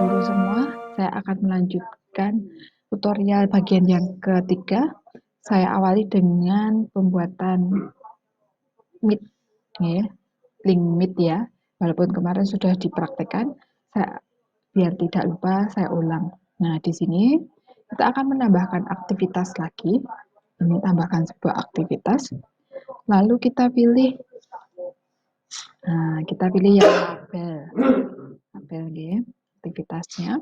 Guru semua, saya akan melanjutkan tutorial bagian yang ketiga. Saya awali dengan pembuatan Meet, ya, link Meet ya. Walaupun kemarin sudah dipraktekkan, biar tidak lupa saya ulang. Nah, di sini kita akan menambahkan aktivitas lagi. Ini tambahkan sebuah aktivitas. Lalu kita pilih, yang label ya, aktivitasnya.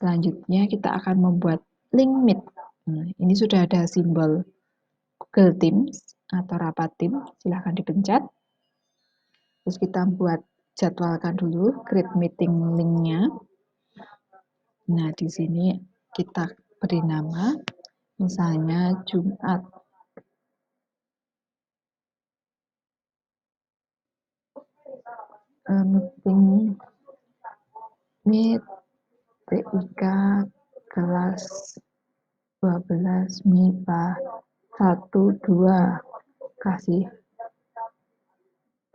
Selanjutnya kita akan membuat link Meet. Ini sudah ada simbol Google Teams atau rapat tim, silahkan dipencet. Terus kita buat jadwalkan dulu create meeting linknya. Nah, di sini kita beri nama, misalnya Jumat. Meeting Meet TIK kelas 12 MIPA 1-2, kasih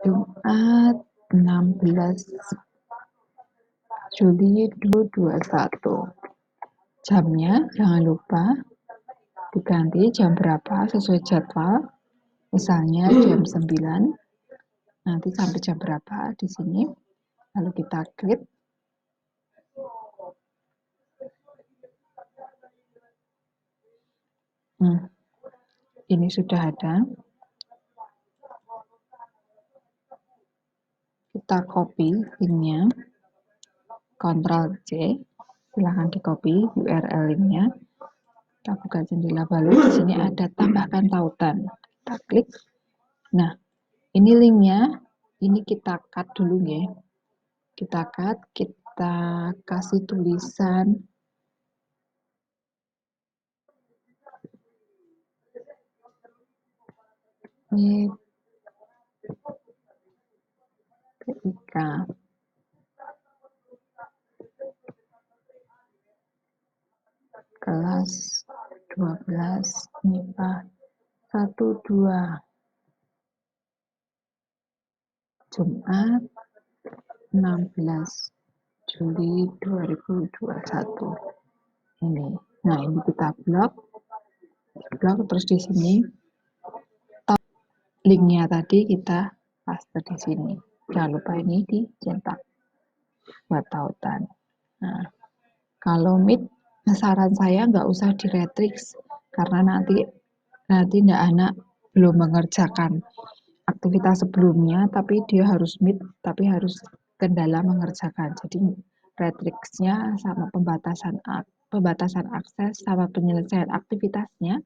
Jumat 16 Juli 2021. Jamnya jangan lupa diganti jam berapa sesuai jadwal. Misalnya jam 9. Nanti sampai jam berapa di sini. Lalu kita klik. Ini sudah ada. Kita copy linknya. Ctrl C. Silahkan di copy URL linknya. Kita buka jendela baru. Di sini ada tambahkan tautan. Kita klik. Nah, ini linknya. Ini kita cut dulu ya. Kita cut. Kita kasih tulisan TIK kelas 12 MIPA 1-2 Jumat 16 Juli 2021 ini. Nah, ini kita blok terus di sini linknya tadi kita paste di sini. Jangan lupa ini dicetak buat tautan. Nah, kalau Meet, saran saya nggak usah di Retrix karena nanti anak belum mengerjakan aktivitas sebelumnya, tapi dia harus Meet, tapi harus kendala mengerjakan. Jadi Retrix-nya sama pembatasan akses sama penyelesaian aktivitasnya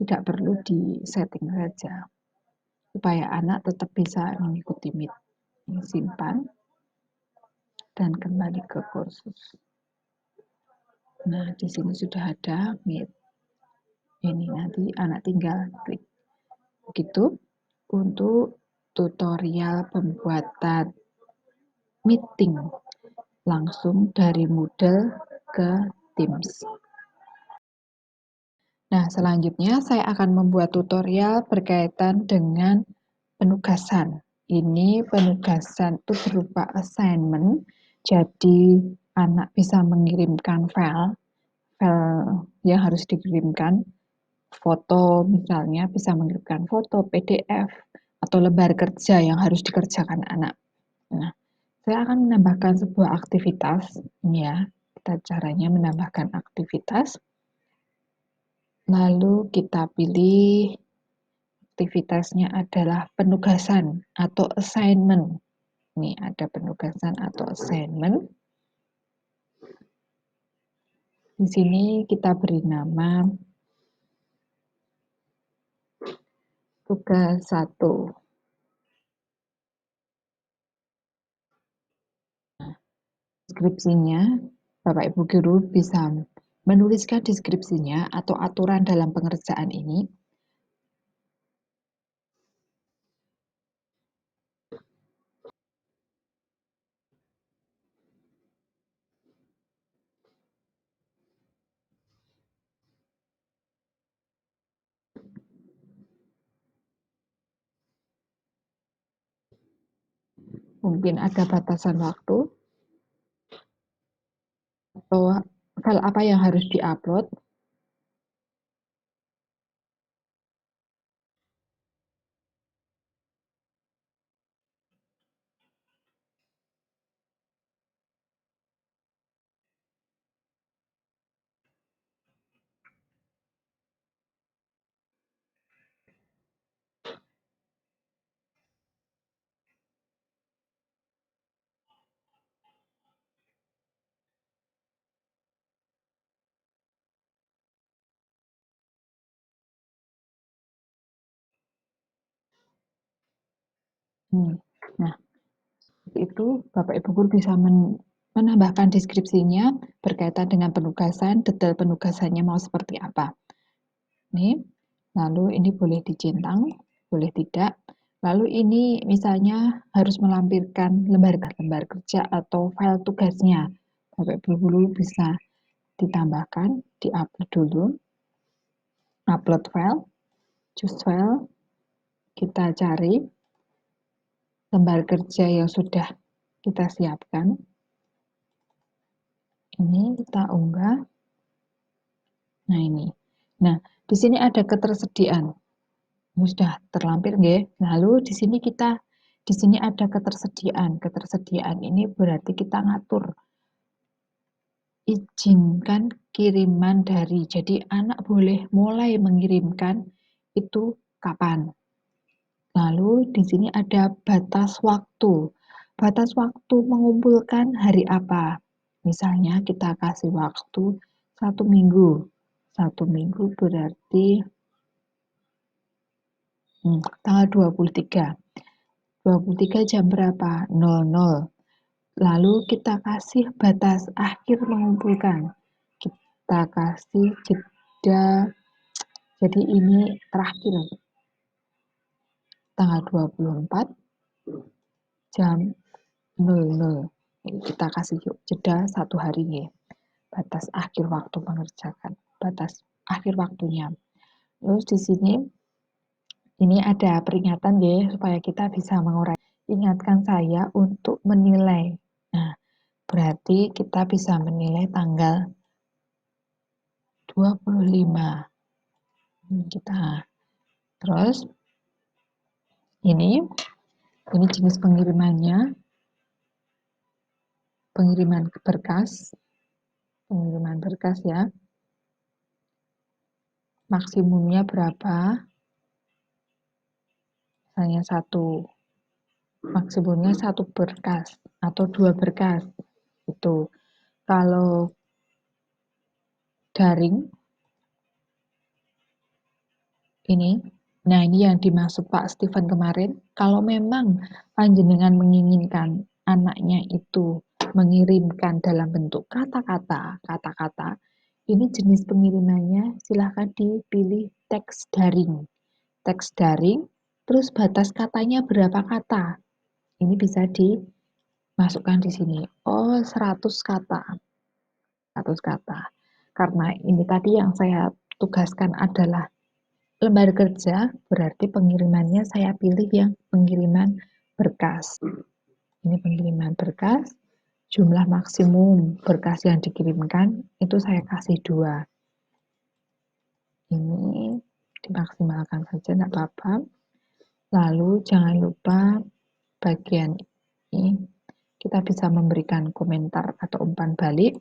tidak perlu di setting saja supaya anak tetap bisa mengikuti Meet. Ini simpan dan kembali ke kursus. Nah, di sini sudah ada Meet. Ini nanti anak tinggal klik. Begitu untuk tutorial pembuatan meeting langsung dari Moodle ke Teams. Nah, selanjutnya saya akan membuat tutorial berkaitan dengan penugasan. Ini penugasan itu berupa assignment, jadi anak bisa mengirimkan file yang harus dikirimkan, foto misalnya bisa mengirimkan foto, PDF, atau lembar kerja yang harus dikerjakan anak. Nah, saya akan menambahkan sebuah aktivitas, ini ya, kita caranya menambahkan aktivitas. Lalu kita pilih aktivitasnya adalah penugasan atau assignment. Ini ada penugasan atau assignment. Di sini kita beri nama tugas 1. Deskripsinya, Bapak Ibu Guru bisa menuliskan deskripsinya atau aturan dalam pengerjaan ini. Mungkin ada batasan waktu. atau file apa yang harus diupload. Nah, itu Bapak Ibu guru bisa menambahkan deskripsinya berkaitan dengan penugasan, detail penugasannya mau seperti apa. Nih, lalu ini boleh dicentang, boleh tidak. Lalu ini misalnya harus melampirkan lembar kerja atau file tugasnya. Bapak Ibu guru bisa ditambahkan, di-upload dulu, upload file, choose file, kita cari lembar kerja yang sudah kita siapkan. Ini kita unggah. Nah ini. Nah, di sini ada ketersediaan. Ini sudah terlampir nggih. Lalu di sini ada ketersediaan. Ketersediaan ini berarti kita ngatur izinkan kiriman dari. Jadi anak boleh mulai mengirimkan itu kapan. Lalu di sini ada batas waktu. Batas waktu mengumpulkan hari apa? Misalnya kita kasih waktu 1 minggu. 1 minggu berarti tanggal 23. 23 jam berapa? 00. Lalu kita kasih batas akhir mengumpulkan. Kita kasih jeda. Jadi ini terakhir tanggal 24 jam 00. Kita kasih jeda 1 hari ya. Batas akhir waktu mengerjakan. Batas akhir waktunya. Terus di sini ini ada peringatan ya supaya kita bisa mengurai. Ingatkan saya untuk menilai. Nah, berarti kita bisa menilai tanggal 25. Kita terus ini jenis pengirimannya. Pengiriman berkas. Pengiriman berkas ya. Maksimumnya berapa? Hanya maksimumnya 1 berkas atau 2 berkas. Itu. Kalau daring ini, nah ini yang dimaksud Pak Steven kemarin. Kalau memang panjenengan menginginkan anaknya itu mengirimkan dalam bentuk kata-kata, ini jenis pengirimannya silahkan dipilih teks daring. Teks daring, terus batas katanya berapa kata? Ini bisa dimasukkan di sini. Oh, 100 kata. 100 kata. Karena ini tadi yang saya tugaskan adalah lembar kerja, berarti pengirimannya saya pilih yang pengiriman berkas. Ini pengiriman berkas, jumlah maksimum berkas yang dikirimkan itu saya kasih 2. Ini dimaksimalkan saja, tidak apa-apa. Lalu jangan lupa bagian ini kita bisa memberikan komentar atau umpan balik.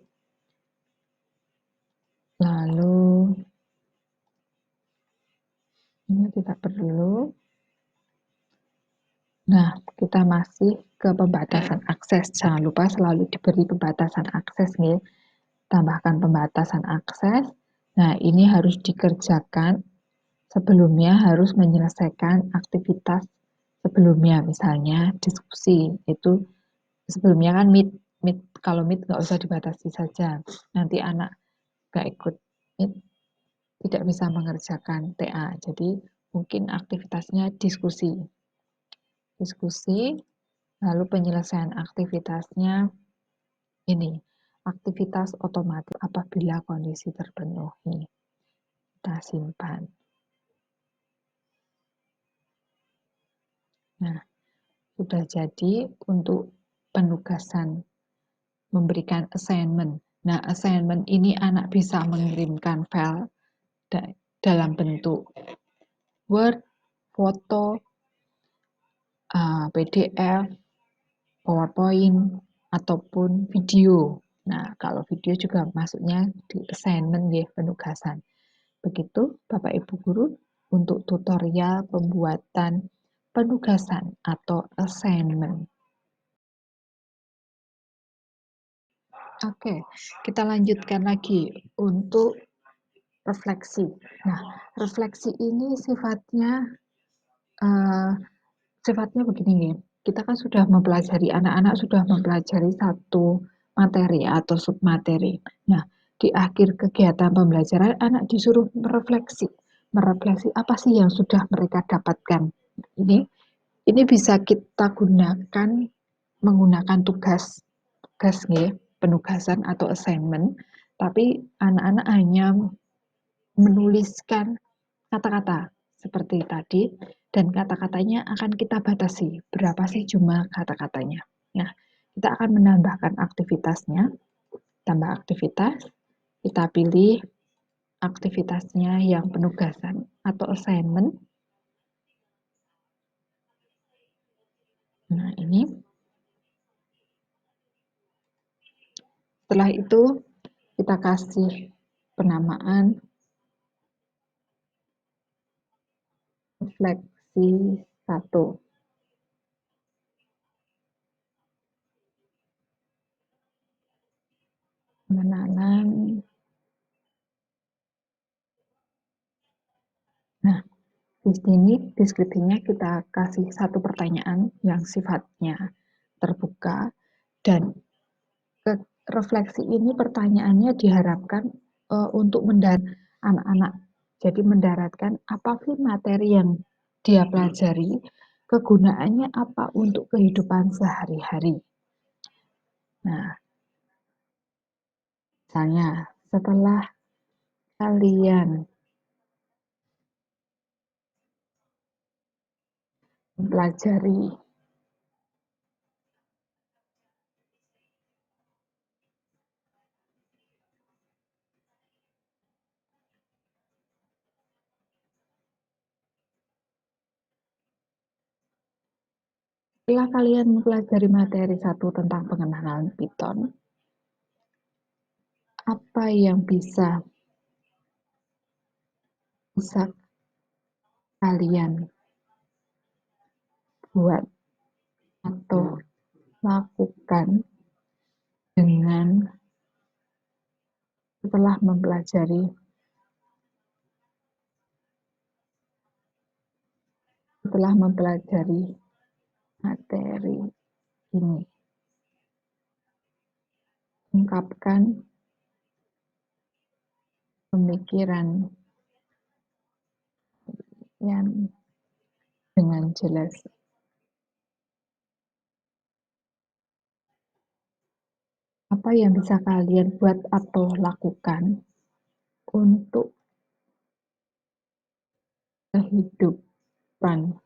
Lalu ini tidak perlu. Nah, kita masih ke pembatasan akses. Jangan lupa selalu diberi pembatasan akses nih. Tambahkan pembatasan akses. Nah, ini harus dikerjakan sebelumnya, harus menyelesaikan aktivitas sebelumnya. Misalnya diskusi, itu sebelumnya kan meet. Kalau meet nggak usah dibatasi saja. Nanti anak nggak ikut meet, tidak bisa mengerjakan TA. Jadi mungkin aktivitasnya diskusi. Lalu penyelesaian aktivitasnya ini, aktivitas otomatis apabila kondisi terpenuhi. Kita simpan. Nah, sudah jadi untuk penugasan memberikan assignment. Nah, assignment ini anak bisa mengirimkan file dalam bentuk Word, foto, PDF, PowerPoint, ataupun video. Nah, kalau video juga masuknya di assignment ya, penugasan. Begitu Bapak Ibu Guru untuk tutorial pembuatan penugasan atau assignment. Oke, kita lanjutkan lagi untuk refleksi. Nah, refleksi ini uh, sifatnya begini nih. Kita kan sudah mempelajari, anak-anak sudah mempelajari satu materi atau submateri. Nah, di akhir kegiatan pembelajaran, anak disuruh merefleksi. Merefleksi apa sih yang sudah mereka dapatkan. Ini bisa kita gunakan menggunakan tugas nih, penugasan atau assignment, tapi anak-anak hanya menuliskan kata-kata seperti tadi, dan kata-katanya akan kita batasi, berapa sih jumlah kata-katanya. Nah, kita akan menambahkan aktivitasnya, tambah aktivitas, kita pilih aktivitasnya yang penugasan atau assignment. Nah, ini. Setelah itu, kita kasih penamaan refleksi 1. Menanam. Nah, di sini deskripsinya kita kasih satu pertanyaan yang sifatnya terbuka, dan refleksi ini pertanyaannya diharapkan untuk anak-anak. Jadi mendaratkan apa sih materi yang dia pelajari, kegunaannya apa untuk kehidupan sehari-hari. Nah, misalnya setelah kalian mempelajari setelah kalian mempelajari materi 1 tentang pengenalan Python, apa yang bisa kalian buat atau lakukan dengan setelah mempelajari materi ini. Ungkapkan pemikiran yang dengan jelas. Apa yang bisa kalian buat atau lakukan untuk kehidupan.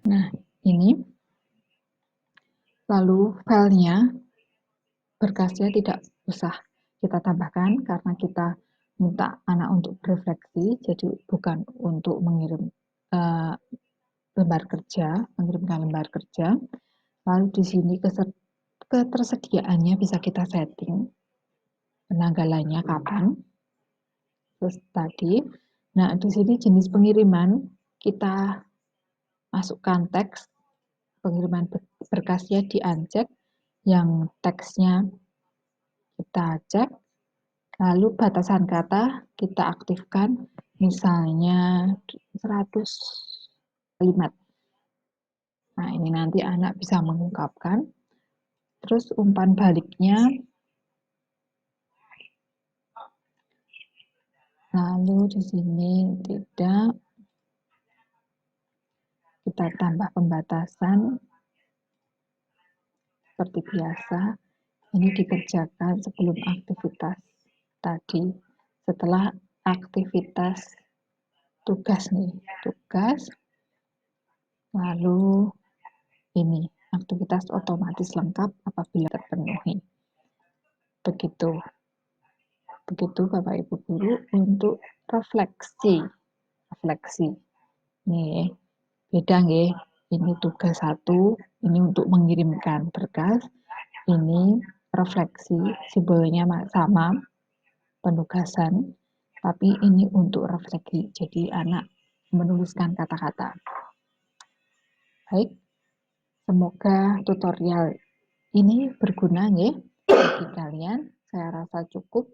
Nah, ini lalu filenya, berkasnya tidak usah kita tambahkan karena kita minta anak untuk berefleksi, jadi bukan untuk mengirim mengirimkan lembar kerja. Lalu di sini ketersediaannya bisa kita setting, penanggalannya kapan. Terus tadi, nah di sini jenis pengiriman kita masukkan teks, pengiriman berkasnya di uncheck, yang teksnya kita cek, lalu batasan kata kita aktifkan, misalnya 100 kalimat. Nah, ini nanti anak bisa mengungkapkan. Terus umpan baliknya, lalu di sini tidak, kita tambah pembatasan seperti biasa. Ini dikerjakan sebelum aktivitas tadi. Setelah aktivitas tugas nih, tugas, lalu ini aktivitas otomatis lengkap apabila terpenuhi. Begitu. Begitu Bapak Ibu Guru untuk refleksi. Refleksi. Nih, beda nggih. Ini tugas 1, ini untuk mengirimkan berkas. Ini refleksi, simbolnya sama, penugasan, tapi ini untuk refleksi. Jadi anak menuliskan kata-kata. Baik, semoga tutorial ini berguna nggih bagi kalian. Saya rasa cukup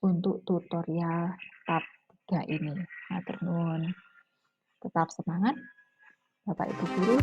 untuk tutorial tab 3 ini. Matur nuwun. Tetap semangat Bapak Ibu Guru.